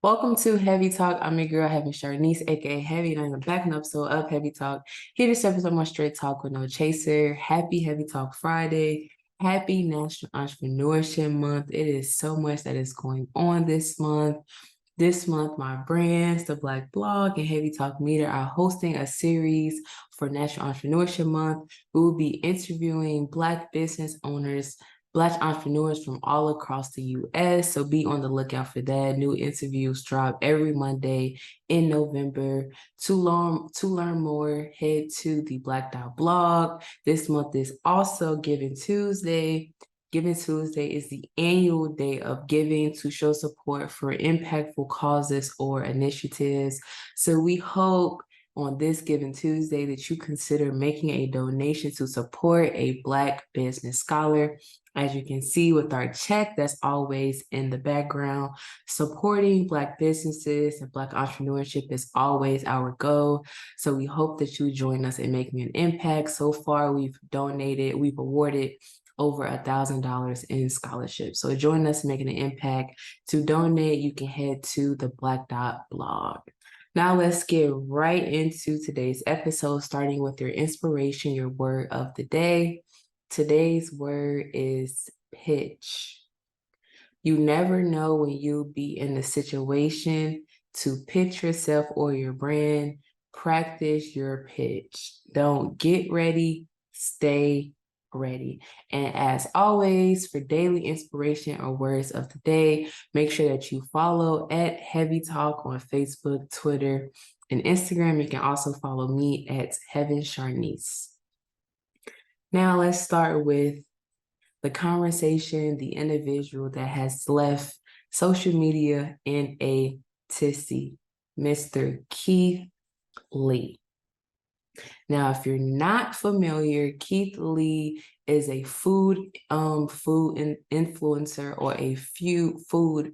Welcome to Heavy Talk. I'm your girl, Heavy Sharnice, aka Heavy, and I'm back an episode of Heavy Talk. Here this episode, my straight talk with no chaser. Happy Heavy Talk Friday. Happy National Entrepreneurship Month. It is so much that is going on this month. This month, my brands, The Black Blog and Heavy Talk Meter, are hosting a series for National Entrepreneurship Month. We will be interviewing Black business owners, Black entrepreneurs from all across the U.S. So be on the lookout for that. New interviews drop every Monday in November. To learn more, head to the Black Blog. This month is also Giving Tuesday. Giving Tuesday is the annual day of giving to show support for impactful causes or initiatives. So we hope on this Giving Tuesday that you consider making a donation to support a Black business scholar. As you can see with our check that's always in the background, supporting Black businesses and Black entrepreneurship is always our goal. So we hope that you join us in making an impact. So far, we've awarded over $1,000 in scholarships. So join us in making an impact. To donate, you can head to the Black Blog. Now let's get right into today's episode, starting with your inspiration, your word of the day. Today's word is pitch. You never know when you'll be in a situation to pitch yourself or your brand. Practice your pitch. Don't get ready, stay ready. And as always, for daily inspiration or words of the day, make sure that you follow at Heavy Talk on Facebook, Twitter, and Instagram. You can also follow me at Heaven Sharnice. Now let's start with the conversation, the individual that has left social media in a tizzy, Mr. Keith Lee. Now, if you're not familiar, Keith Lee is a food influencer or a food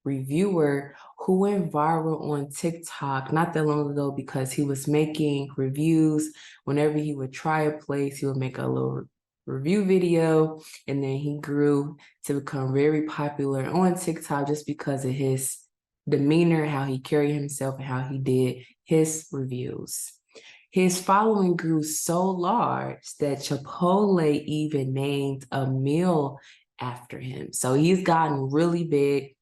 reviewer who went viral on TikTok not that long ago because he was making reviews. Whenever he would try a place, he would make a little review video, and then he grew to become very popular on TikTok just because of his demeanor, how he carried himself, and how he did his reviews. His following grew so large that Chipotle even named a meal after him. So he's gotten really big.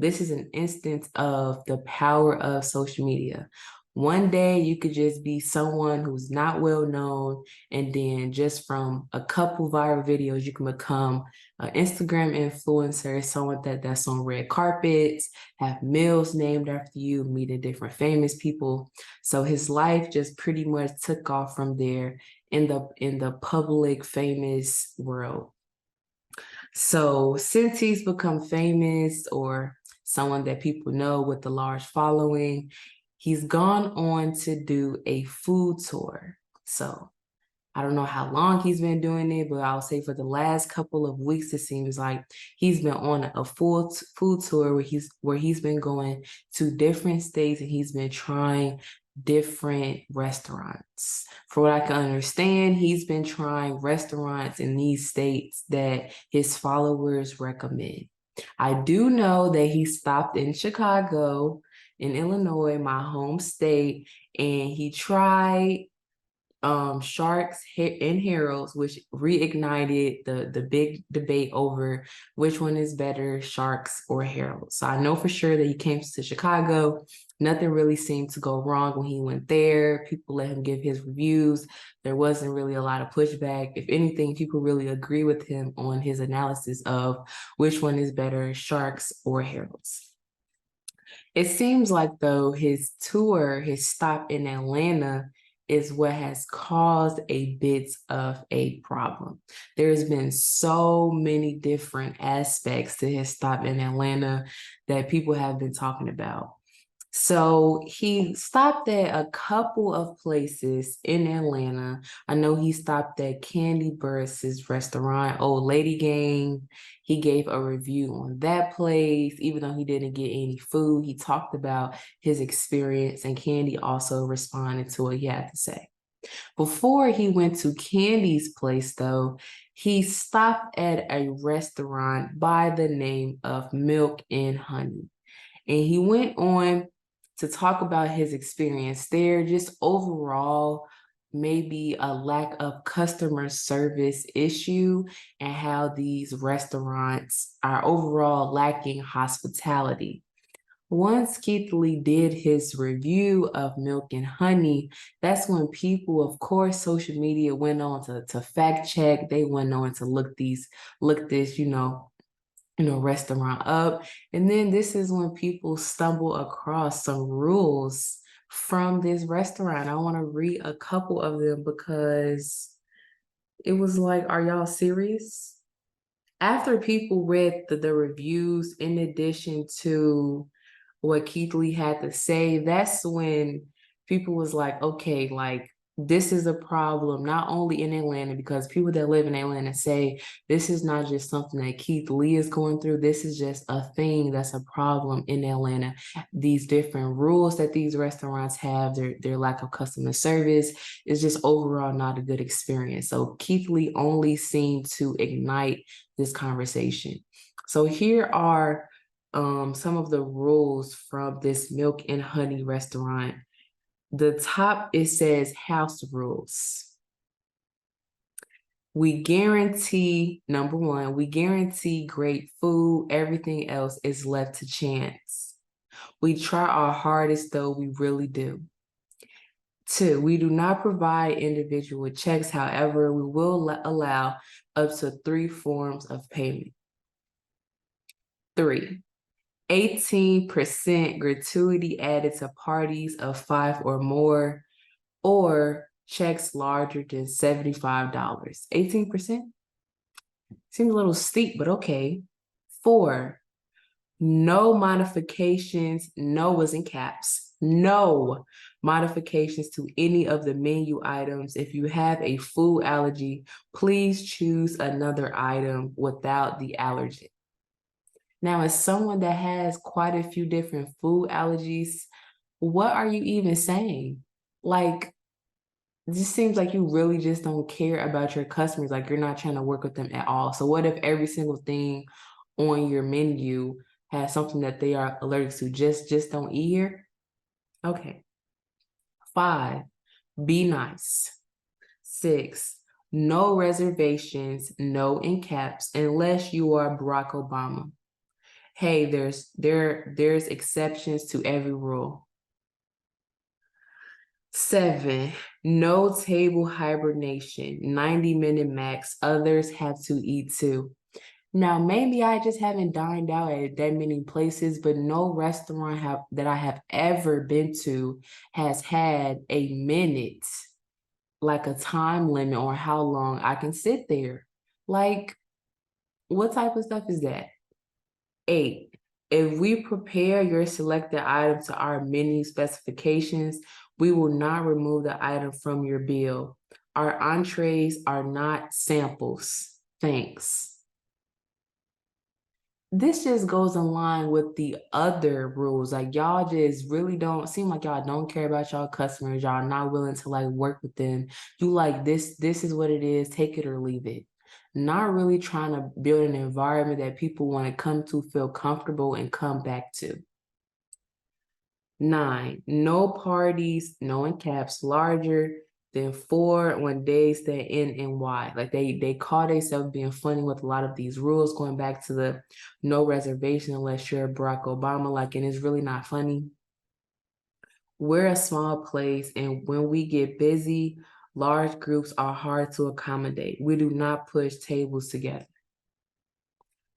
This is an instance of the power of social media. One day you could just be someone who's not well known, and then just from a couple viral videos, you can become an Instagram influencer, someone that's on red carpets, have meals named after you, meeting different famous people. So his life just pretty much took off from there in the public famous world. So since he's become famous or someone that people know with a large following, he's gone on to do a food tour. So I don't know how long he's been doing it, but I'll say for the last couple of weeks, it seems like he's been on a full food tour where he's been going to different states and he's been trying different restaurants. For what I can understand, he's been trying restaurants in these states that his followers recommend. I do know that he stopped in Chicago, in Illinois, my home state, and he tried Sharks and Heralds, which reignited the big debate over which one is better, Sharks or Heralds. So I know for sure that he came to Chicago. Nothing really seemed to go wrong when he went there. People let him give his reviews. There wasn't really a lot of pushback. If anything, people really agree with him on his analysis of which one is better, Sharks or Heralds. It seems like, though, his tour, his stop in Atlanta, is what has caused a bit of a problem. There's been so many different aspects to his stop in Atlanta that people have been talking about. So he stopped at a couple of places in Atlanta. I know he stopped at Candy Burris' restaurant, Old Lady Gang. He gave a review on that place, even though he didn't get any food. He talked about his experience, and Candy also responded to what he had to say. Before he went to Candy's place, though, he stopped at a restaurant by the name of Milk and Honey. And he went on to talk about his experience there, just overall, maybe a lack of customer service issue and how these restaurants are overall lacking hospitality. Once Keith Lee did his review of Milk and Honey, that's when people, of course, social media went on to fact check. They went on to look this, restaurant up. And then this is when people stumble across some rules from this restaurant. I want to read a couple of them because it was like, are y'all serious? After people read the reviews, in addition to what Keith Lee had to say, that's when people was like, okay, like this is a problem, not only in Atlanta, because people that live in Atlanta say this is not just something that Keith Lee is going through. This is just a thing that's a problem in Atlanta. These different rules that these restaurants have, their lack of customer service is just overall not a good experience. So Keith Lee only seemed to ignite this conversation. So here are some of the rules from this Milk and Honey restaurant. The top, it says house rules. We guarantee, number one, we guarantee great food. Everything else is left to chance. We try our hardest, though, we really do. 2, we do not provide individual checks. However, we will allow up to 3 forms of payment. 3, 18% gratuity added to parties of 5 or more, or checks larger than $75. 18%? Seems a little steep, but okay. 4, no modifications, no was in caps, no modifications to any of the menu items. If you have a food allergy, please choose another item without the allergen. Now, as someone that has quite a few different food allergies, what are you even saying? Like, it just seems like you really just don't care about your customers. Like, you're not trying to work with them at all. So what if every single thing on your menu has something that they are allergic to? Just don't eat here? Okay. 5, be nice. 6, no reservations, no in caps, unless you are Barack Obama. Hey, there's exceptions to every rule. 7, no table hibernation, 90-minute max. Others have to eat too. Now, maybe I just haven't dined out at that many places, but no restaurant that I have ever been to has had a minute, like a time limit on how long I can sit there. Like, what type of stuff is that? 8, if we prepare your selected item to our menu specifications, we will not remove the item from your bill. Our entrees are not samples. Thanks. This just goes in line with the other rules. Like, y'all just really don't seem like y'all don't care about y'all customers. Y'all not willing to like work with them. You like this is what it is, take it or leave it. Not really trying to build an environment that people want to come to, feel comfortable, and come back to. 9, no parties, no in caps, larger than 4 on days that end in Y. Like they call themselves being funny with a lot of these rules, going back to the no reservation unless you're Barack Obama, like, and it's really not funny. We're a small place, and when we get busy, large groups are hard to accommodate. We do not push tables together.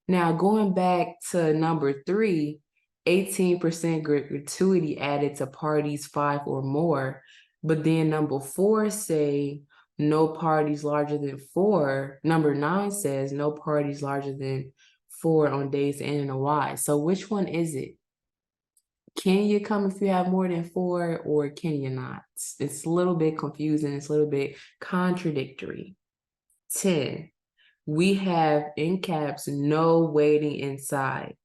Now, going back to number 3, 18% gratuity added to parties 5 or more. But then number 4 say no parties larger than 4. Number 9 says no parties larger than 4 on days to end in a Y. So which one is it? Can you come if you have more than 4, or can you not? It's a little bit confusing. It's a little bit contradictory. 10, we have in caps, no waiting inside.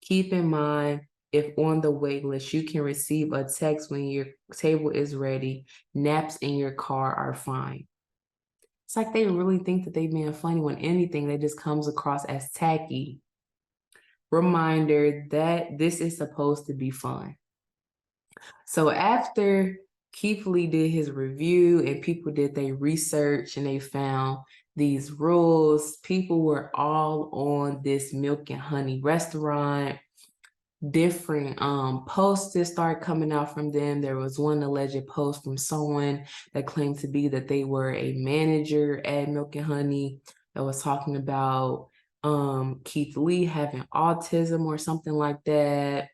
Keep in mind, if on the wait list, you can receive a text when your table is ready. Naps in your car are fine. It's like they really think that they being funny when anything that just comes across as tacky. reminder that this is supposed to be fun. So after Keith Lee did his review and people did their research and they found these rules, people were all on this Milk and Honey restaurant. Different posts that start coming out from them. There was one alleged post from someone that claimed to be that they were a manager at Milk and Honey that was talking about Keith Lee having autism or something like that.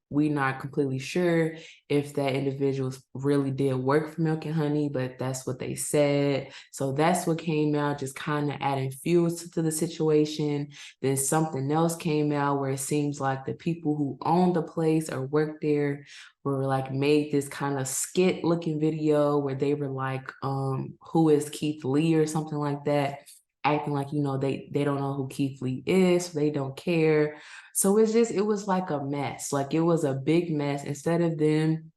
We're not completely sure if that individual really did work for Milk and Honey, but that's what they said. So that's what came out, just kind of adding fuel to the situation. Then something else came out where it seems like the people who owned the place or worked there were like made this kind of skit looking video where they were like, who is Keith Lee or something like that, acting like, you know, they don't know who Keith Lee is, so they don't care. So it was like a mess. Like it was a big mess. Instead of them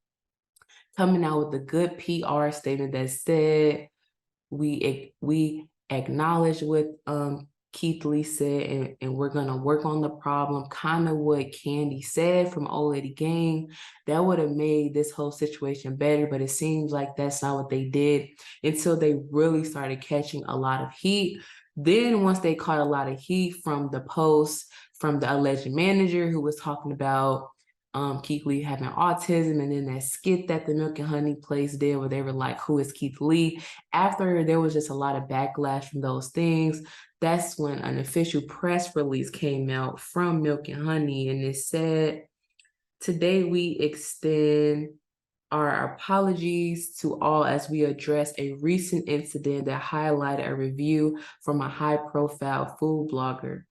coming out with a good PR statement that said, we acknowledge what Keith Lee said, and we're gonna work on the problem, kind of what Candy said from Old Lady Gang, that would have made this whole situation better, but it seems like that's not what they did until they really started catching a lot of heat. Then once they caught a lot of heat from the post from the alleged manager who was talking about Keith Lee having autism, and then that skit that the Milk and Honey place did where they were like, who is Keith Lee? After there was just a lot of backlash from those things, that's when an official press release came out from Milk and Honey, and it said, today we extend our apologies to all as we address a recent incident that highlighted a review from a high-profile food blogger.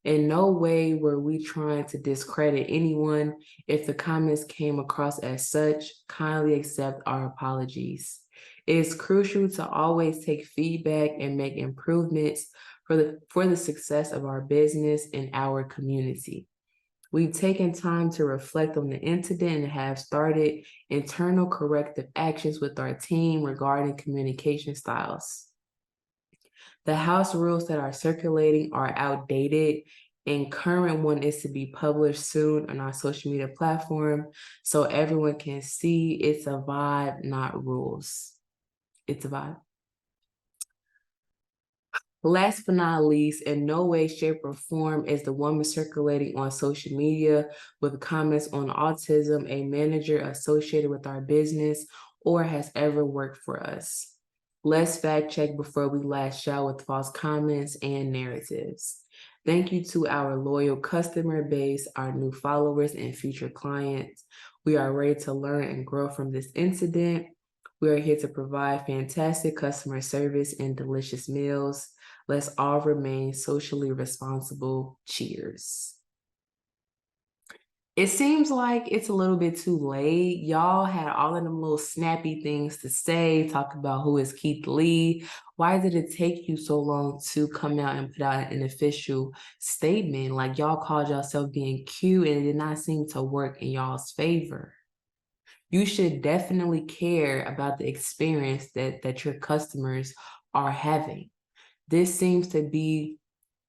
In no way were we trying to discredit anyone. If the comments came across as such, kindly accept our apologies. It is crucial to always take feedback and make improvements for the success of our business and our community. We've taken time to reflect on the incident and have started internal corrective actions with our team regarding communication styles. The house rules that are circulating are outdated, and current one is to be published soon on our social media platform so everyone can see it's a vibe, not rules. It's a vibe. Last but not least, in no way, shape, or form is the woman circulating on social media with comments on autism a manager associated with our business or has ever worked for us. Let's fact check before we lash out with false comments and narratives. Thank you to our loyal customer base, our new followers, and future clients. We are ready to learn and grow from this incident. We are here to provide fantastic customer service and delicious meals. Let's all remain socially responsible. Cheers. It seems like it's a little bit too late. Y'all had all of them little snappy things to say, talk about who is Keith Lee. Why did it take you so long to come out and put out an official statement? Like y'all called yourself being cute and it did not seem to work in y'all's favor. You should definitely care about the experience that your customers are having. This seems to be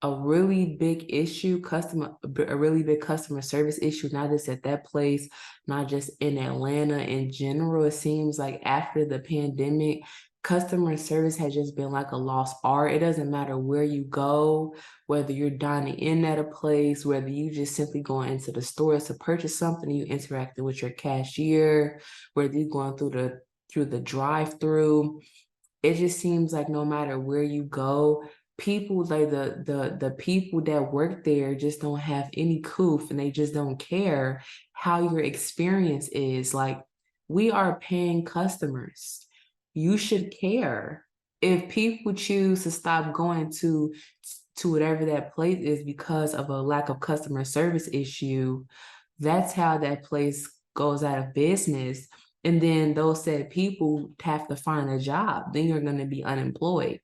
a really big issue, a really big customer service issue, not just at that place, not just in Atlanta in general. It seems like after the pandemic, customer service has just been like a lost art. It doesn't matter where you go, whether you're dining in at a place, whether you just simply going into the stores to purchase something, you interacting with your cashier, whether you're going through the drive-through. It just seems like no matter where you go, people like the people that work there just don't have any coof, and they just don't care how your experience is. Like, we are paying customers. You should care. If people choose to stop going to whatever that place is because of a lack of customer service issue, that's how that place goes out of business. And then those said people have to find a job. Then you're going to be unemployed.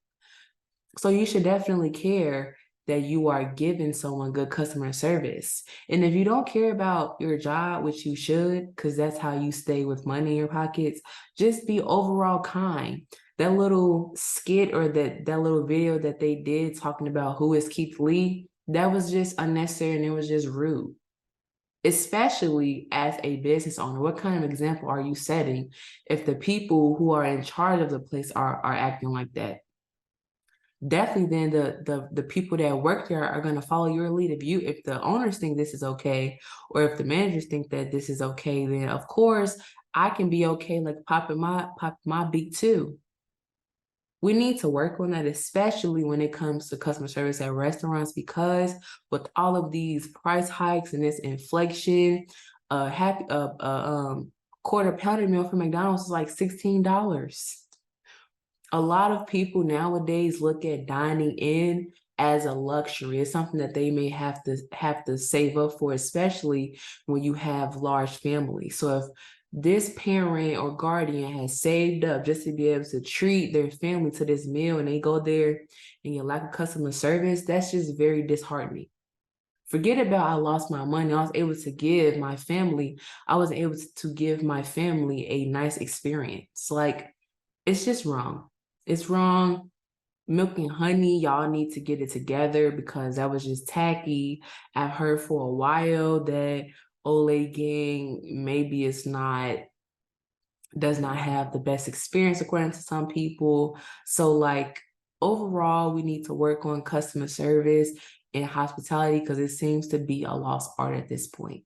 So you should definitely care that you are giving someone good customer service. And if you don't care about your job, which you should, because that's how you stay with money in your pockets, just be overall kind. That little skit or that little video that they did talking about who is Keith Lee, That was just unnecessary and it was just rude, especially as a business owner. What kind of example are you setting if the people who are in charge of the place are acting like that? Definitely then the people that work there are going to follow your lead. If the owners think this is okay, or if the managers think that this is okay, then of course I can be okay, like popping my beak too. We need to work on that, especially when it comes to customer service at restaurants, because with all of these price hikes and this inflation, quarter pounder meal from McDonald's is like $16. A lot of people nowadays look at dining in as a luxury. It's something that they may have to save up for, especially when you have large families. So if this parent or guardian has saved up just to be able to treat their family to this meal and they go there and you lack of customer service, that's just very disheartening. Forget about I lost my money. I was able to give my family, I was able to give my family a nice experience. Like, it's just wrong. It's wrong. Milk and Honey, y'all need to get it together because that was just tacky. I've heard for a while that Olay Gang maybe does not have the best experience according to some people. So like overall, we need to work on customer service and hospitality because it seems to be a lost art at this point.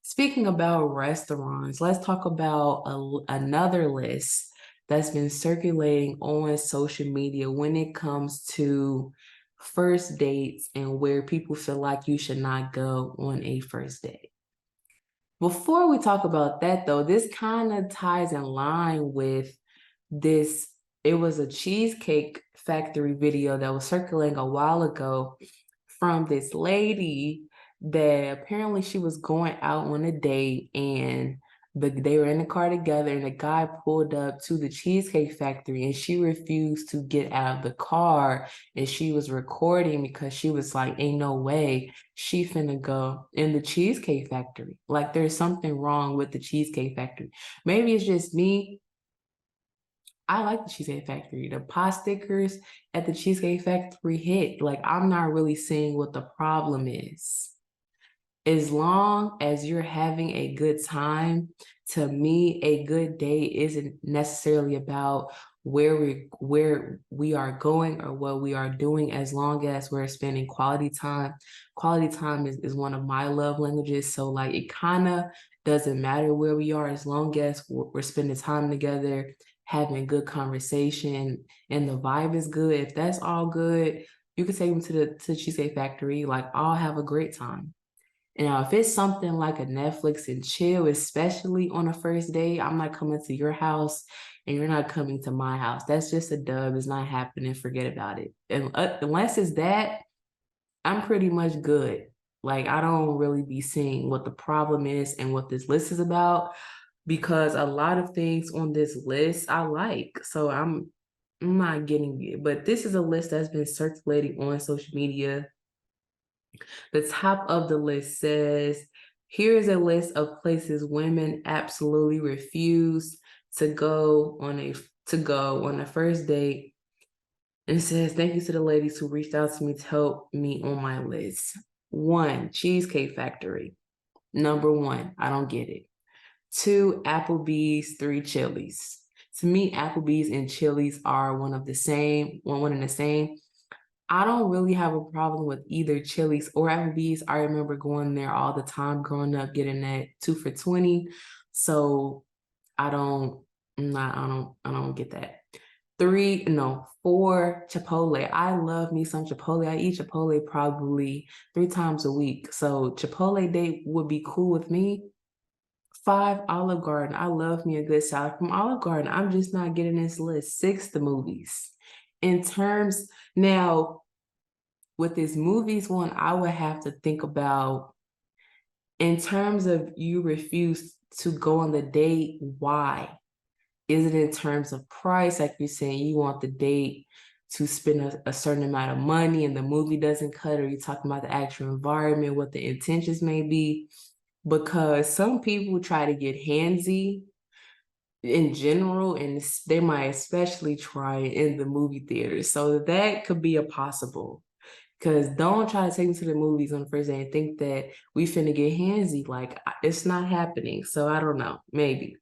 Speaking about restaurants, let's talk about another list that's been circulating on social media when it comes to first dates and where people feel like you should not go on a first date. Before we talk about that, though, this kind of ties in line with this. It was a Cheesecake Factory video that was circulating a while ago from this lady that apparently she was going out on a date and they were in the car together and the guy pulled up to the Cheesecake Factory and she refused to get out of the car and she was recording because she was like, ain't no way she finna go in the Cheesecake Factory. Like there's something wrong with the Cheesecake Factory. Maybe it's just me. I like the Cheesecake Factory. The pie stickers at the Cheesecake Factory hit. Like, I'm not really seeing what the problem is. As long as you're having a good time, to me, a good day isn't necessarily about where we are going or what we are doing, as long as we're spending quality time. Quality time is one of my love languages. So like it kind of doesn't matter where we are as long as we're spending time together, having good conversation, and the vibe is good. If that's all good, you can take them to the Cheesecake Factory. Like I'll have a great time. Now, if it's something like a Netflix and chill, especially on a first date, I'm not coming to your house and you're not coming to my house. That's just a dub. It's not happening. Forget about it. And unless it's that, I'm pretty much good. Like, I don't really be seeing what the problem is and what this list is about because a lot of things on this list I like. So I'm not getting it. But this is a list that's been circulating on social media. The top of the list says, here's a list of places women absolutely refuse to go on a first date. And it says, thank you to the ladies who reached out to me to help me on my list. 1, Cheesecake Factory. Number 1, I don't get it. 2, Applebee's. 3, Chili's. To me, Applebee's and Chili's are one and the same. I don't really have a problem with either Chili's or Applebee's. I remember going there all the time growing up, getting that 2 for $20. So I don't get that. 4, Chipotle. I love me some Chipotle. I eat Chipotle probably 3 times a week. So Chipotle date would be cool with me. 5, Olive Garden. I love me a good salad from Olive Garden. I'm just not getting this list. 6, the movies. Now, with this movies one, I would have to think about in terms of you refuse to go on the date, why? Is it in terms of price? Like you're saying, you want the date to spend a certain amount of money and the movie doesn't cut, or you're talking about the actual environment, what the intentions may be? Because some people try to get handsy in general, and they might especially try it in the movie theater. So that could be a possible. Because don't try to take me to the movies on the first day and think that we finna get handsy. Like, it's not happening. So I don't know. Maybe.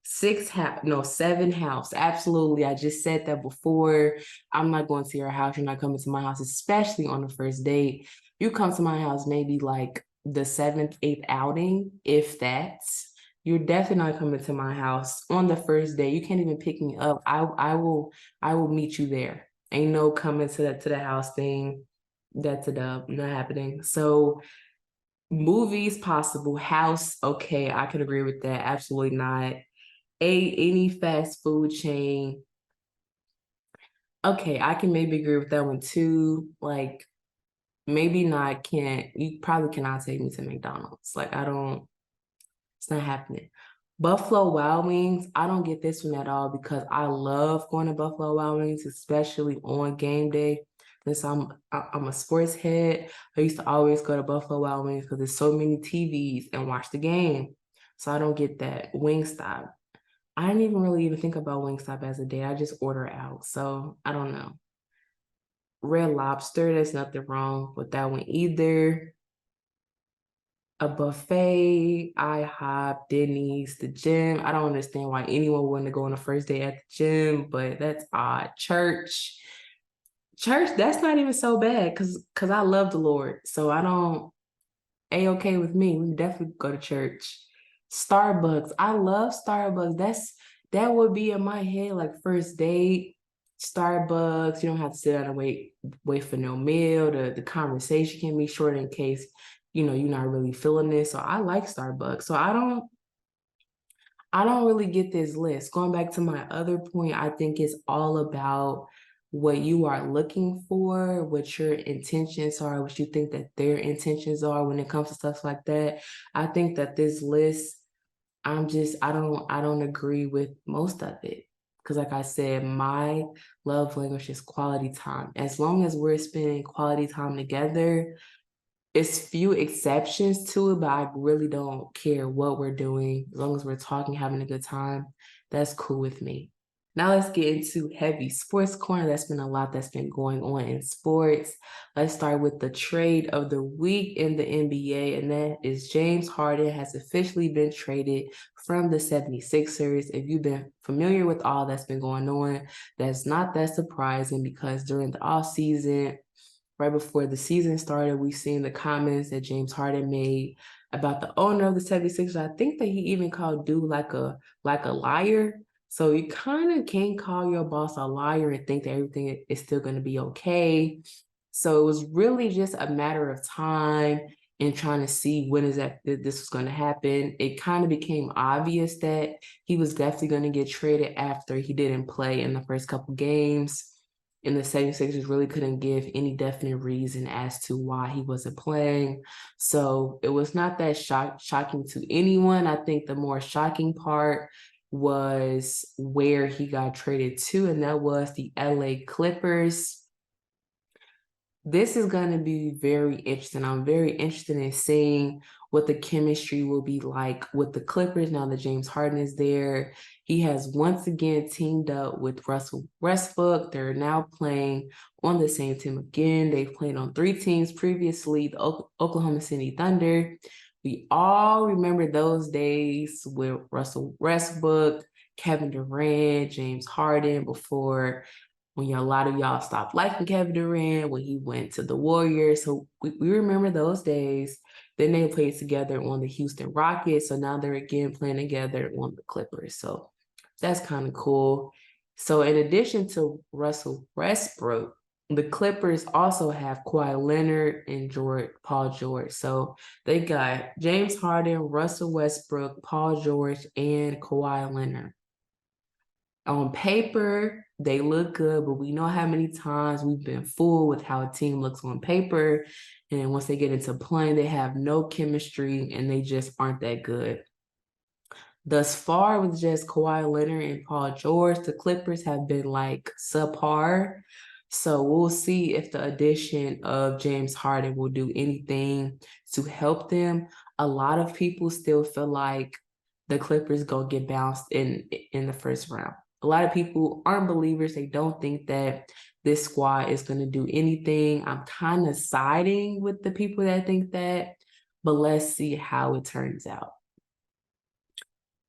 7 house. Absolutely. I just said that before. I'm not going to your house. You're not coming to my house, especially on the first date. You come to my house maybe like the 7th, 8th outing, if that's. You're definitely not coming to my house on the first day. You can't even pick me up. I will meet you there. Ain't no coming to the house thing. That's a dub. Not happening. So movies possible. House, okay, I can agree with that. Absolutely not. Any fast food chain. Okay, I can maybe agree with that one too. Like maybe not can't you probably cannot take me to McDonald's. Like I don't it's not happening. Buffalo Wild Wings, I don't get this one at all because I love going to Buffalo Wild Wings, especially on game day. Since I'm a sports head, I used to always go to Buffalo Wild Wings because there's so many TVs and watch the game. So I don't get that. Wingstop. I didn't even think about Wingstop as a date. I just order out. So I don't know. Red Lobster, there's nothing wrong with that one either. A buffet, IHOP, Denny's, the gym. I don't understand why anyone would want to go on a first day at the gym, but that's odd. Church, that's not even so bad because I love the Lord. So I don't A-okay with me. We definitely go to church. Starbucks. I love Starbucks. That would be in my head like first date. Starbucks. You don't have to sit down and wait for no meal. The conversation can be short in case you're not really feeling this. So I like Starbucks. So I don't really get this list. Going back to my other point, I think it's all about what you are looking for, what your intentions are, what you think that their intentions are when it comes to stuff like that. I think that this list, I don't agree with most of it. Because like I said, my love language is quality time. As long as we're spending quality time together, it's few exceptions to it, but I really don't care what we're doing. As long as we're talking, having a good time, that's cool with me. Now let's get into heavy sports corner. That's been a lot that's been going on in sports. Let's start with the trade of the week in the NBA, and that is James Harden has officially been traded from the 76ers. If you've been familiar with all that's been going on, that's not that surprising because during the offseason, right before the season started, we've seen the comments that James Harden made about the owner of the 76ers. I think that he even called dude like a liar. So you kind of can't call your boss a liar and think that everything is still going to be okay. So it was really just a matter of time and trying to see when this was going to happen. It kind of became obvious that he was definitely going to get traded after he didn't play in the first couple games. And the 76ers really couldn't give any definite reason as to why he wasn't playing. So it was not that shocking to anyone. I think the more shocking part was where he got traded to, and that was the LA Clippers. This is going to be very interesting. I'm very interested in seeing what the chemistry will be like with the Clippers now that James Harden is there. He has once again teamed up with Russell Westbrook. They're now playing on the same team again. They've played on 3 teams previously, the Oklahoma City Thunder. We all remember those days with Russell Westbrook, Kevin Durant, James Harden before when a lot of y'all stopped liking Kevin Durant, when he went to the Warriors. So we remember those days. Then they played together on the Houston Rockets. So now they're again playing together on the Clippers. So that's kind of cool. So in addition to Russell Westbrook, the Clippers also have Kawhi Leonard and Paul George. So they got James Harden, Russell Westbrook, Paul George, and Kawhi Leonard. On paper, they look good, but we know how many times we've been fooled with how a team looks on paper. And once they get into playing, they have no chemistry and they just aren't that good. Thus far, with just Kawhi Leonard and Paul George, the Clippers have been like subpar. So we'll see if the addition of James Harden will do anything to help them. A lot of people still feel like the Clippers gonna get bounced in the first round. A lot of people aren't believers. They don't think that this squad is going to do anything. I'm kind of siding with the people that think that, but let's see how it turns out.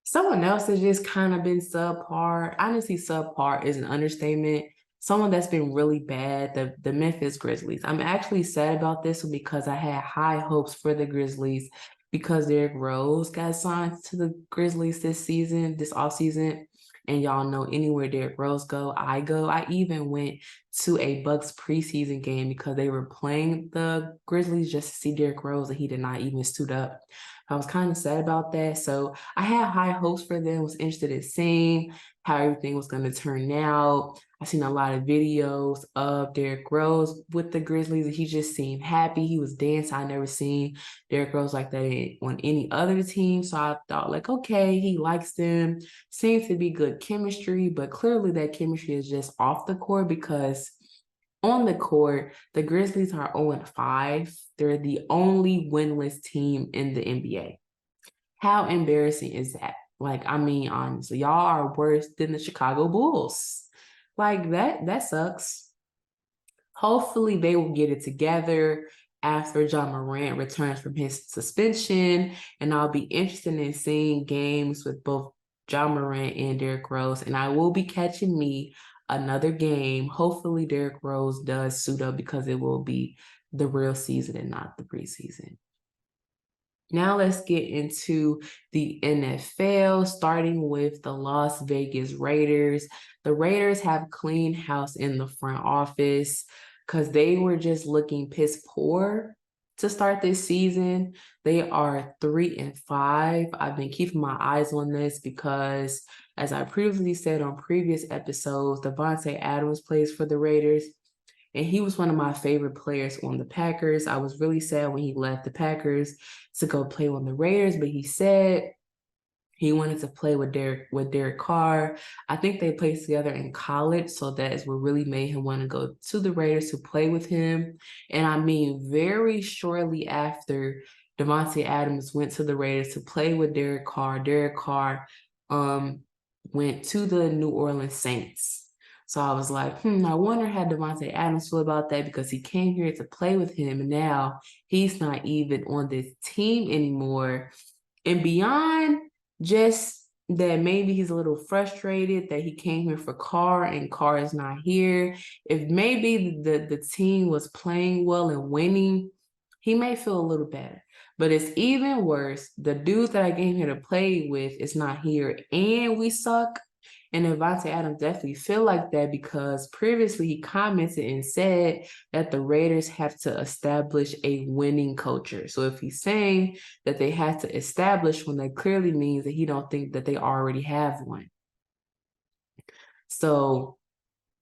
Someone else has just kind of been subpar. Honestly, subpar is an understatement. Someone that's been really bad, the Memphis Grizzlies. I'm actually sad about this one because I had high hopes for the Grizzlies because Derrick Rose got signed to the Grizzlies this offseason. And y'all know anywhere Derrick Rose go, I go. I even went to a Bucks preseason game because they were playing the Grizzlies just to see Derrick Rose, and he did not even suit up. I was kind of sad about that. So I had high hopes for them, was interested in seeing how everything was going to turn out. I seen a lot of videos of Derrick Rose with the Grizzlies, and he just seemed happy. He was dancing. I never seen Derrick Rose like that on any other team. So I thought, like, okay, he likes them. Seems to be good chemistry, but clearly that chemistry is just off the court because on the court, the Grizzlies are 0-5. They're the only winless team in the NBA. How embarrassing is that? Like, I mean, honestly, y'all are worse than the Chicago Bulls. Like, that sucks. Hopefully they will get it together after John Morant returns from his suspension. And I'll be interested in seeing games with both John Morant and Derrick Rose. And I will be catching me another game. Hopefully Derrick Rose does suit up because it will be the real season and not the preseason. Now let's get into the NFL, starting with the Las Vegas Raiders. The Raiders have clean house in the front office because they were just looking piss poor to start this season. They are 3-5. I've been keeping my eyes on this because, as I previously said on previous episodes, Davante Adams plays for the Raiders. And he was one of my favorite players on the Packers. I was really sad when he left the Packers to go play on the Raiders, but he said he wanted to play with Derek Carr. I think they played together in college, so that is what really made him want to go to the Raiders to play with him. And I mean, very shortly after Davante Adams went to the Raiders to play with Derek Carr went to the New Orleans Saints. So I was like, I wonder how Davante Adams feel about that because he came here to play with him, and now he's not even on this team anymore. And beyond just that, maybe he's a little frustrated that he came here for Carr and Carr is not here. If maybe the team was playing well and winning, he may feel a little better. But it's even worse. The dude that I came here to play with is not here and we suck. And Davante Adams definitely feel like that because previously he commented and said that the Raiders have to establish a winning culture. So if he's saying that they have to establish one, that clearly means that he don't think that they already have one. So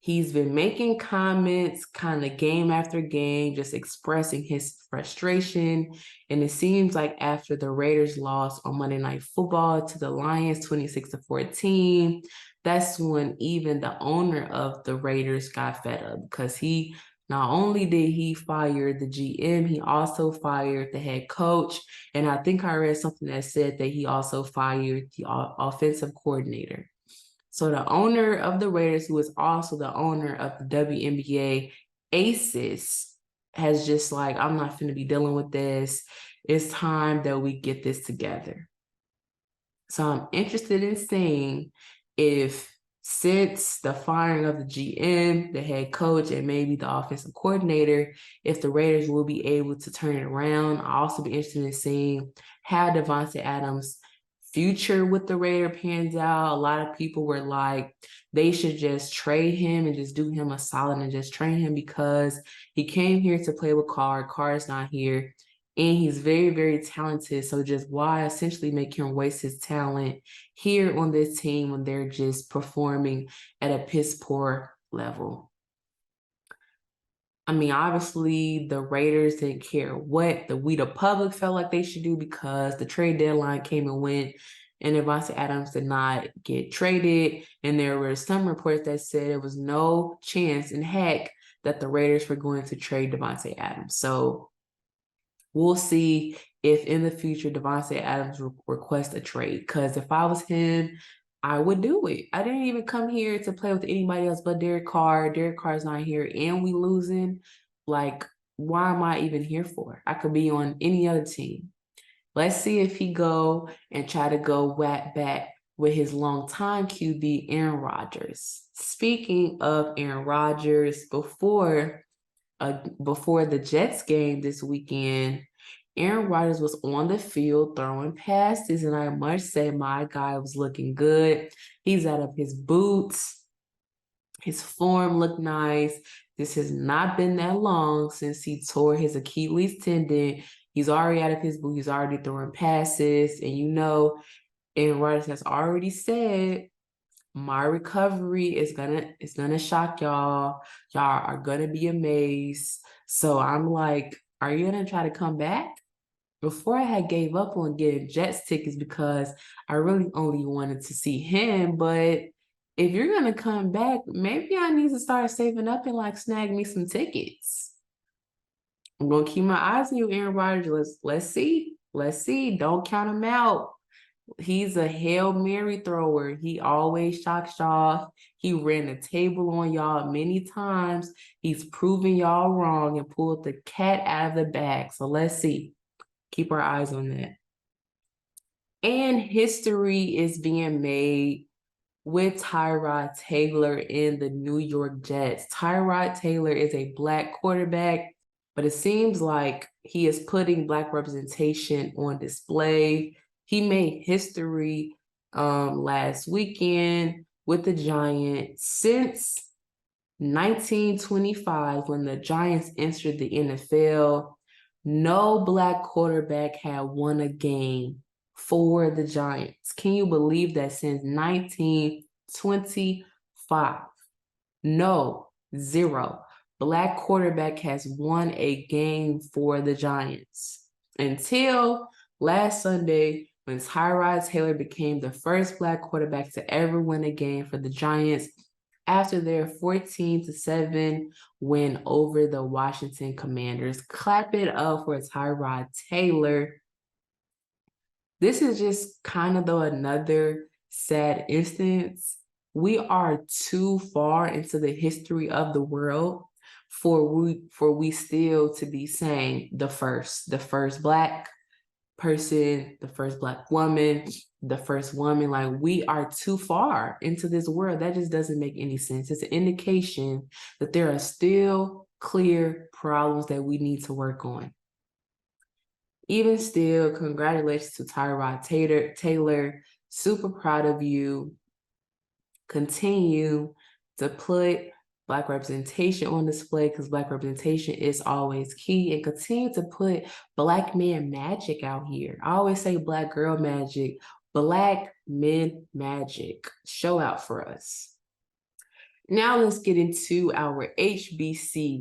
he's been making comments kind of game after game, just expressing his frustration. And it seems like after the Raiders lost on Monday Night Football to the Lions 26-14, that's when even the owner of the Raiders got fed up because he not only did he fire the GM, he also fired the head coach. And I think I read something that said that he also fired the offensive coordinator. So the owner of the Raiders, who is also the owner of the WNBA Aces, has just like, I'm not going to be dealing with this. It's time that we get this together. So I'm interested in seeing if, since the firing of the GM, the head coach, and maybe the offensive coordinator, if the Raiders will be able to turn it around. I'll also be interested in seeing how Davante Adams' future with the Raider pans out. A lot of people were like, they should just trade him and just do him a solid and just train him because he came here to play with Carr. Carr is not here. And he's very, very talented. So just why essentially make him waste his talent here on this team when they're just performing at a piss poor level? I mean, obviously the Raiders didn't care what we the public felt like they should do because the trade deadline came and went and Davante Adams did not get traded. And there were some reports that said there was no chance in heck that the Raiders were going to trade Davante Adams. So we'll see if in the future Davante Adams requests a trade. Because if I was him, I would do it. I didn't even come here to play with anybody else but Derek Carr. Derek Carr's not here and we losing. Like, why am I even here for? I could be on any other team. Let's see if he go and try to go whack back with his longtime QB, Aaron Rodgers. Speaking of Aaron Rodgers, before the Jets game this weekend, Aaron Rodgers was on the field throwing passes, and I must say my guy was looking good. He's out of his boots. His form looked nice. This has not been that long since he tore his Achilles tendon. He's already out of his boot. He's already throwing passes. And Aaron Rodgers has already said, my recovery is gonna shock y'all. Y'all are gonna be amazed. So I'm like, are you gonna try to come back? Before I had gave up on getting Jets tickets because I really only wanted to see him. But if you're gonna come back, maybe I need to start saving up and like snag me some tickets. I'm gonna keep my eyes on you, Aaron Rodgers. Let's see. Let's see. Don't count him out. He's a Hail Mary thrower. He always shocks y'all. He ran the table on y'all many times. He's proven y'all wrong and pulled the cat out of the bag. So let's see. Keep our eyes on that. And history is being made with Tyrod Taylor in the New York Jets. Tyrod Taylor is a Black quarterback, but it seems like he is putting Black representation on display. He made history last weekend with the Giants. Since 1925, when the Giants entered the NFL, no Black quarterback had won a game for the Giants. Can you believe that? Since 1925, no, zero Black quarterback has won a game for the Giants until last Sunday when Tyrod Taylor became the first Black quarterback to ever win a game for the Giants after their 14-7 win over the Washington Commanders. Clap it up for Tyrod Taylor. This is just kind of though another sad instance. We are too far into the history of the world for we still to be saying the first Black person, the first Black woman, the first woman. Like, we are too far into this world. That just doesn't make any sense. It's an indication that there are still clear problems that we need to work on. Even still, congratulations to Tyrod Taylor. Super proud of you. Continue to put Black representation on display because Black representation is always key, and continue to put Black man magic out here. I always say Black girl magic, Black men magic. Show out for us. Now let's get into our HBCU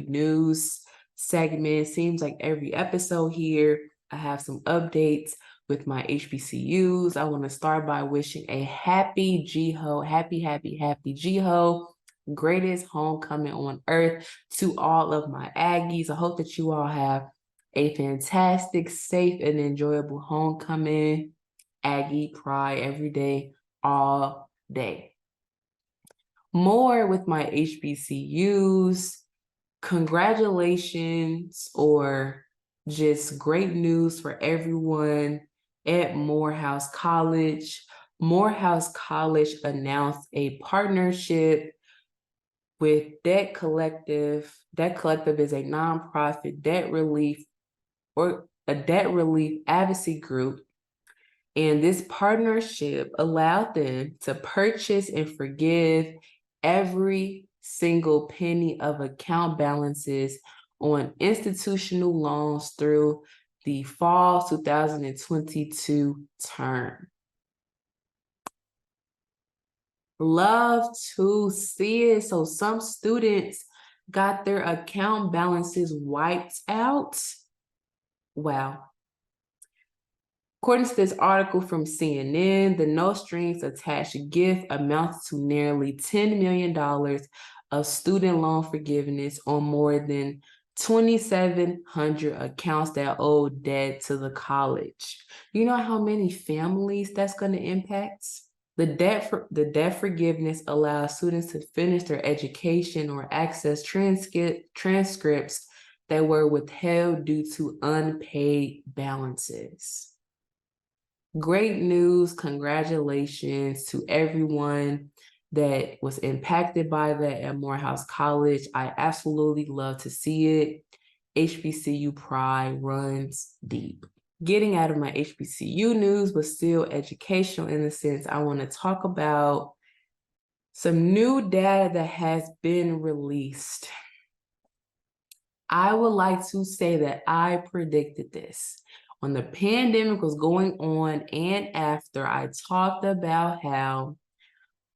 news segment. Seems like every episode here, I have some updates with my HBCUs. I want to start by wishing a happy GHO, happy GHO, greatest homecoming on earth to all of my Aggies. I hope that you all have a fantastic, safe, and enjoyable homecoming. Aggie pride every day, all day. More with my HBCUs. Congratulations or just great news for everyone at Morehouse College. Morehouse College announced a partnership with Debt Collective. Debt Collective is a nonprofit debt relief or a debt relief advocacy group. And this partnership allowed them to purchase and forgive every single penny of account balances on institutional loans through the fall 2022 term. Love to see it. So some students got their account balances wiped out. Wow. According to this article from CNN, the no strings attached gift amounts to nearly $10 million of student loan forgiveness on more than 2,700 accounts that owe debt to the college. You know how many families that's going to impact? The debt forgiveness allows students to finish their education or access transcripts that were withheld due to unpaid balances. Great news. Congratulations to everyone that was impacted by that at Morehouse College. I absolutely love to see it. HBCU pride runs deep. Getting out of my HBCU news, but still educational in the sense, I want to talk about some new data that has been released. I would like to say that I predicted this. When the pandemic was going on and after, I talked about how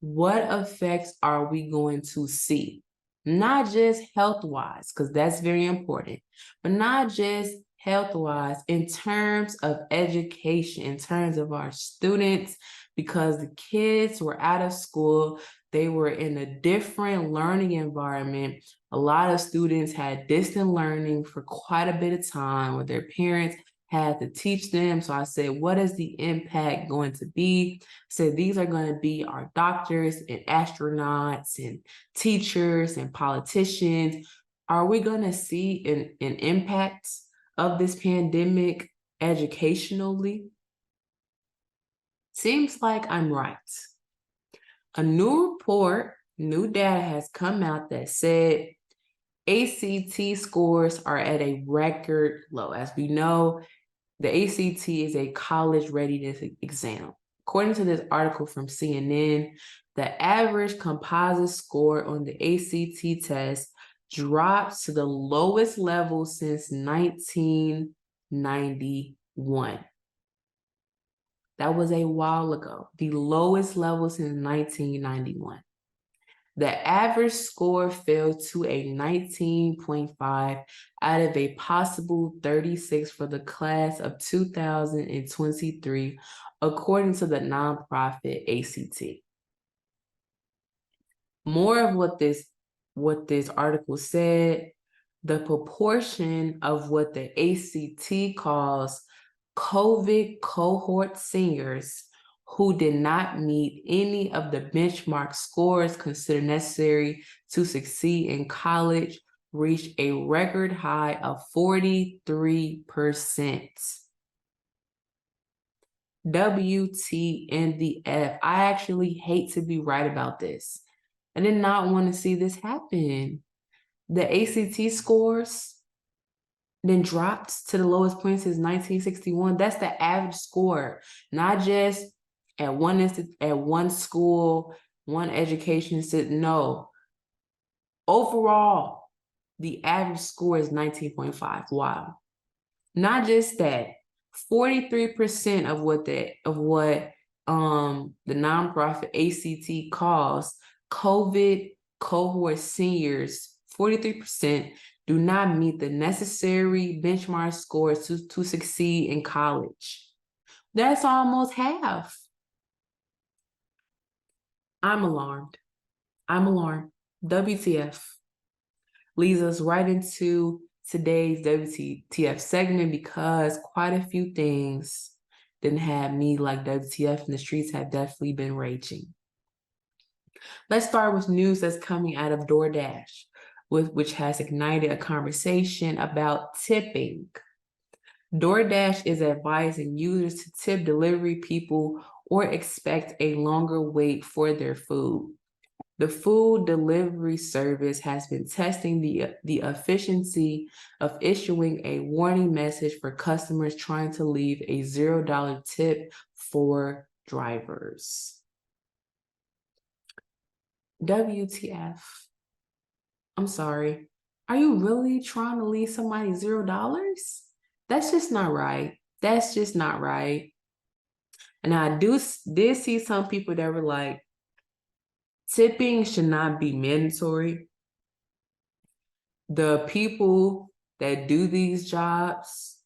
what effects are we going to see? Not just health-wise, because that's very important, but not just health-wise, in terms of education, in terms of our students, because the kids were out of school, they were in a different learning environment. A lot of students had distant learning for quite a bit of time with their parents had to teach them. So I said, what is the impact going to be? I said, these are going to be our doctors and astronauts and teachers and politicians. Are we going to see an impact of this pandemic educationally? Seems like I'm right. A new report, new data has come out that said ACT scores are at a record low. As we know, the ACT is a college readiness exam. According to this article from CNN, the average composite score on the ACT test drops to the lowest level since 1991. That was a while ago, the lowest level since 1991. The average score fell to a 19.5 out of a possible 36 for the class of 2023, according to the nonprofit ACT. More of what this article said, the proportion of what the ACT calls COVID cohort seniors who did not meet any of the benchmark scores considered necessary to succeed in college reached a record high of 43%. WTNDF. I actually hate to be right about this. I did not want to see this happen. The ACT scores then dropped to the lowest point since 1961. That's the average score, not just at one school, one education system. No. Overall, the average score is 19.5. Wow. Not just that, 43% of what the nonprofit ACT calls COVID cohort seniors, 43% do not meet the necessary benchmark scores to succeed in college. That's almost half. I'm alarmed. WTF leads us right into today's WTF segment because quite a few things didn't have me like WTF, and the streets have definitely been raging. Let's start with news that's coming out of DoorDash, which has ignited a conversation about tipping. DoorDash is advising users to tip delivery people or expect a longer wait for their food. The food delivery service has been testing the efficiency of issuing a warning message for customers trying to leave a $0 tip for drivers. WTF. I'm sorry. Are you really trying to leave somebody $0? That's just not right. That's just not right. And I did see some people that were like, tipping should not be mandatory. The people that do these jobs,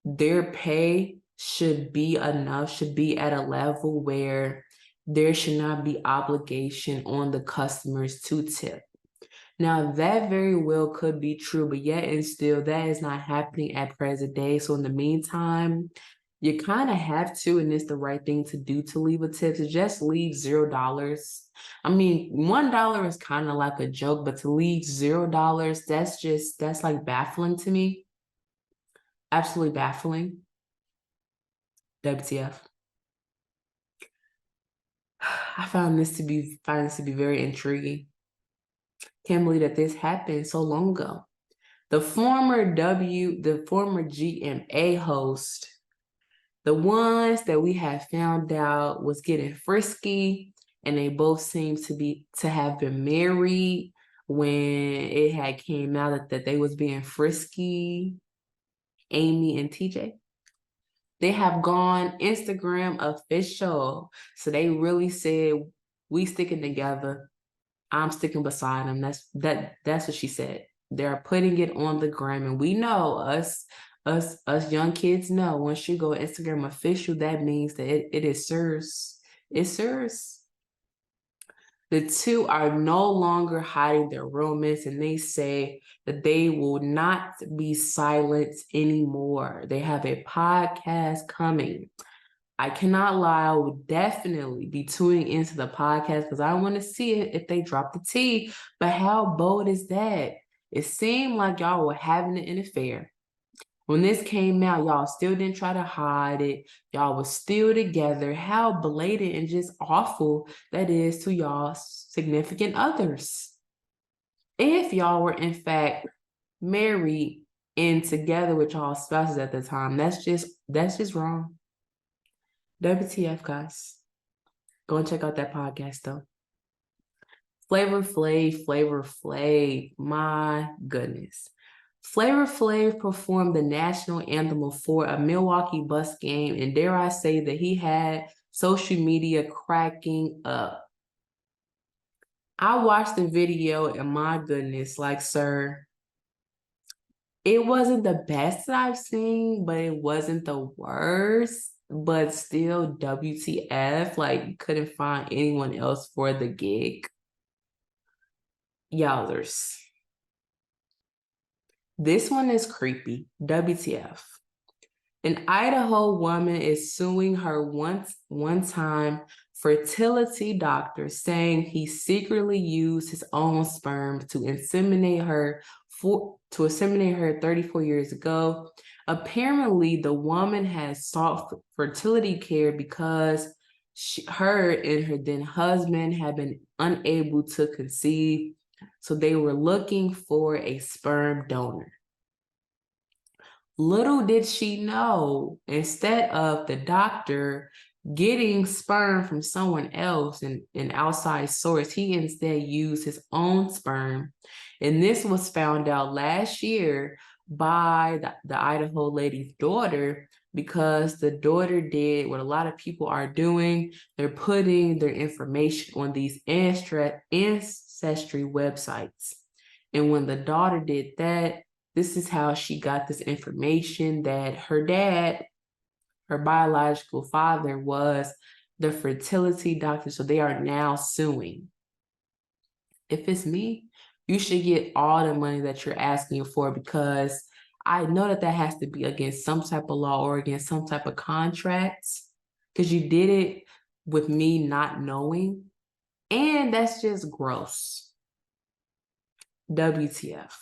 their pay should be enough, should be at a level where there should not be obligation on the customers to tip. Now, that very well could be true, but yet and still, that is not happening at present day. So in the meantime, you kind of have to, and it's the right thing to do to leave a tip, to just leave $0. I mean, $1 is kind of like a joke, but to leave $0, that's like baffling to me. Absolutely baffling. WTF. I find this to be very intriguing. Can't believe that this happened so long ago. The former GMA host, the ones that we have found out was getting frisky, and they both seem to have been married when it had came out that they was being frisky, Amy and TJ. They have gone Instagram official. So they really said, we sticking together. I'm sticking beside him. That's what she said. They're putting it on the gram, and we know us young kids know once you go Instagram official, that means that it is serious. It's serious. The two are no longer hiding their romance, and they say that they will not be silent anymore. They have a podcast coming. I cannot lie, I will definitely be tuning into the podcast because I want to see it if they drop the tea. But how bold is that? It seemed like y'all were having an affair. When this came out, y'all still didn't try to hide it. Y'all was still together. How blatant and just awful that is to y'all's significant others. If y'all were in fact married and together with y'all spouses at the time, that's just wrong. WTF, guys. Go and check out that podcast, though. Flavor Flav, my goodness. Flavor Flav performed the national anthem for a Milwaukee Bucks game, and dare I say that he had social media cracking up. I watched the video, and my goodness, like, sir, it wasn't the best that I've seen, but it wasn't the worst. But still, WTF, like, couldn't find anyone else for the gig. Yowlers. This one is creepy. WTF. An Idaho woman is suing her one-time fertility doctor, saying he secretly used his own sperm to inseminate her 34 years ago. Apparently, the woman has sought fertility care because her and her then husband had been unable to conceive, so they were looking for a sperm donor. Little did she know, instead of the doctor getting sperm from someone else, an outside source, he instead used his own sperm. And this was found out last year by the Idaho lady's daughter, because the daughter did what a lot of people are doing. They're putting their information on these ancestry websites. And when the daughter did that, this is how she got this information that her dad, her biological father, was the fertility doctor. So they are now suing. If it's me, you should get all the money that you're asking for, because I know that has to be against some type of law or against some type of contracts, because you did it with me not knowing. And that's just gross. WTF.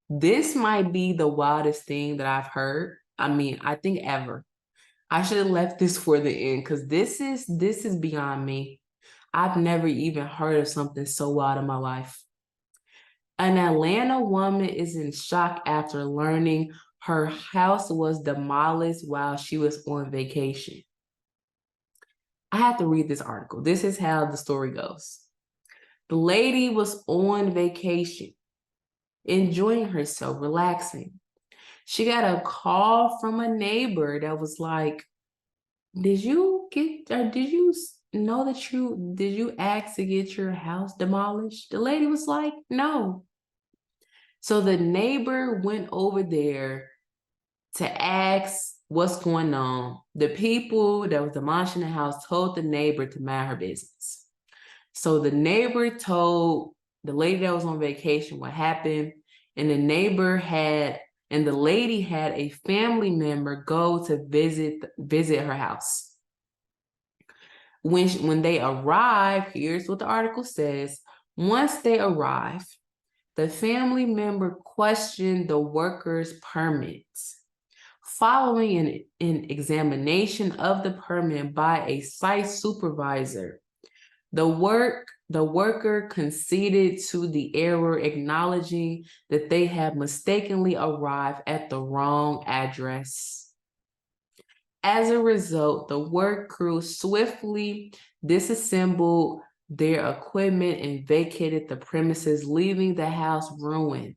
This might be the wildest thing that I've heard. I mean, I think ever. I should have left this for the end, because this is beyond me. I've never even heard of something so wild in my life. An Atlanta woman is in shock after learning her house was demolished while she was on vacation. I have to read this article. This is how the story goes. The lady was on vacation, enjoying herself, relaxing. She got a call from a neighbor that was like, did you ask to get your house demolished? The lady was like, no. So the neighbor went over there to ask what's going on. The people that was demolishing the house told the neighbor to mind her business. So the neighbor told the lady that was on vacation, what happened, and the lady had a family member go to visit her house. When they arrive, here's what the article says. Once they arrive, the family member questioned the worker's permits. Following an examination of the permit by a site supervisor, the worker conceded to the error, acknowledging that they had mistakenly arrived at the wrong address. As a result, the work crew swiftly disassembled their equipment and vacated the premises, leaving the house ruined.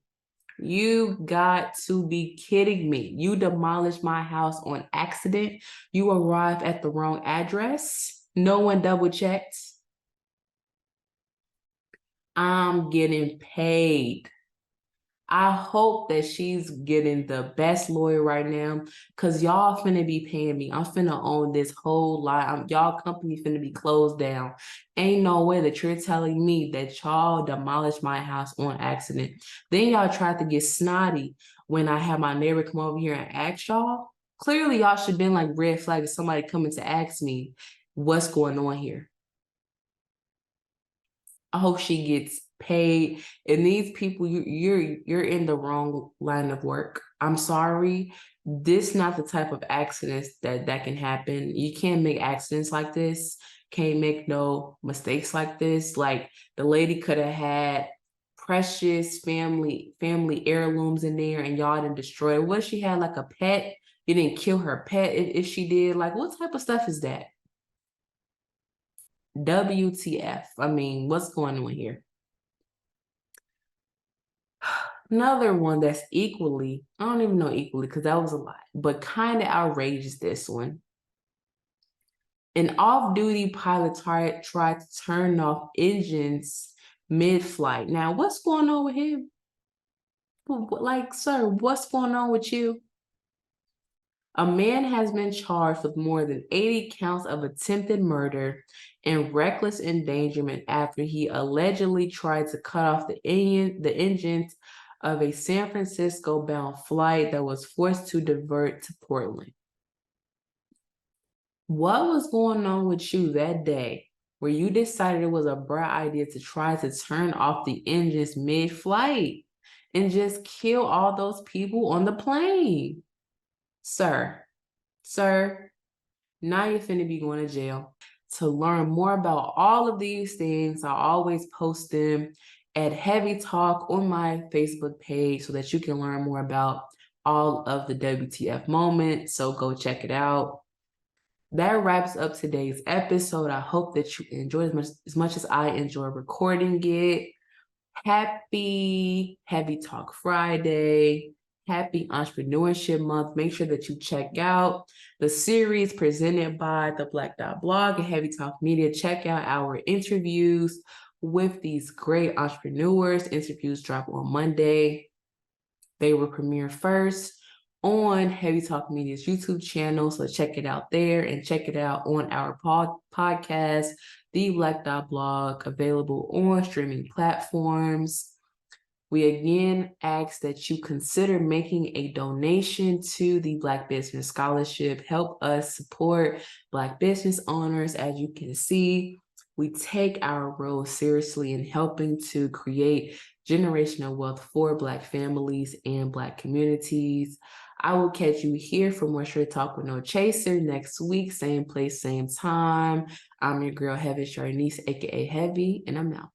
You got to be kidding me. You demolished my house on accident. You arrived at the wrong address. No one double checked. I'm getting paid. I hope that she's getting the best lawyer right now, because y'all finna be paying me. I'm finna own this whole lot. Y'all company finna be closed down. Ain't no way that you're telling me that y'all demolished my house on accident. Then y'all tried to get snotty when I had my neighbor come over here and ask y'all. Clearly, y'all should have been like red flag if somebody coming to ask me what's going on here. I hope she gets paid. And these people, you're in the wrong line of work. I'm sorry. This not the type of accidents that can happen. You can't make accidents like this. Can't make no mistakes like this. Like the lady could have had precious family heirlooms in there, and y'all didn't destroy it. What if she had like a pet? You didn't kill her pet if she did. Like, what type of stuff is that? WTF. I mean, what's going on here? Another one that's equally, I don't even know equally because that was a lot, but kind of outrageous, this one. An off-duty pilot tried to turn off engines mid-flight. Now, what's going on with him? Like, sir, what's going on with you? A man has been charged with more than 80 counts of attempted murder and reckless endangerment after he allegedly tried to cut off the engines of a San Francisco-bound flight that was forced to divert to Portland. What was going on with you that day where you decided it was a bright idea to try to turn off the engines mid-flight and just kill all those people on the plane? Sir, now you're finna be going to jail. To learn more about all of these things, I always post them at HeavieTalk on my Facebook page so that you can learn more about all of the WTF moments. So go check it out. That wraps up today's episode. I hope that you enjoyed as much as I enjoy recording it. Happy HeavieTalk Friday. Happy Entrepreneurship Month. Make sure that you check out the series presented by the Black Dot Blog and HeavieTalk Media. Check out our interviews with these great entrepreneurs. Interviews drop on Monday. They will premiere first on HeavieTalk Media's YouTube channel. So check it out there and check it out on our podcast, The Black Dot Blog, available on streaming platforms. We again ask that you consider making a donation to the Black Business Scholarship. Help us support Black business owners. As you can see, we take our role seriously in helping to create generational wealth for Black families and Black communities. I will catch you here for more Straight Talk with No Chaser next week, same place, same time. I'm your girl, Heavy Charnice, aka Heavy, and I'm out.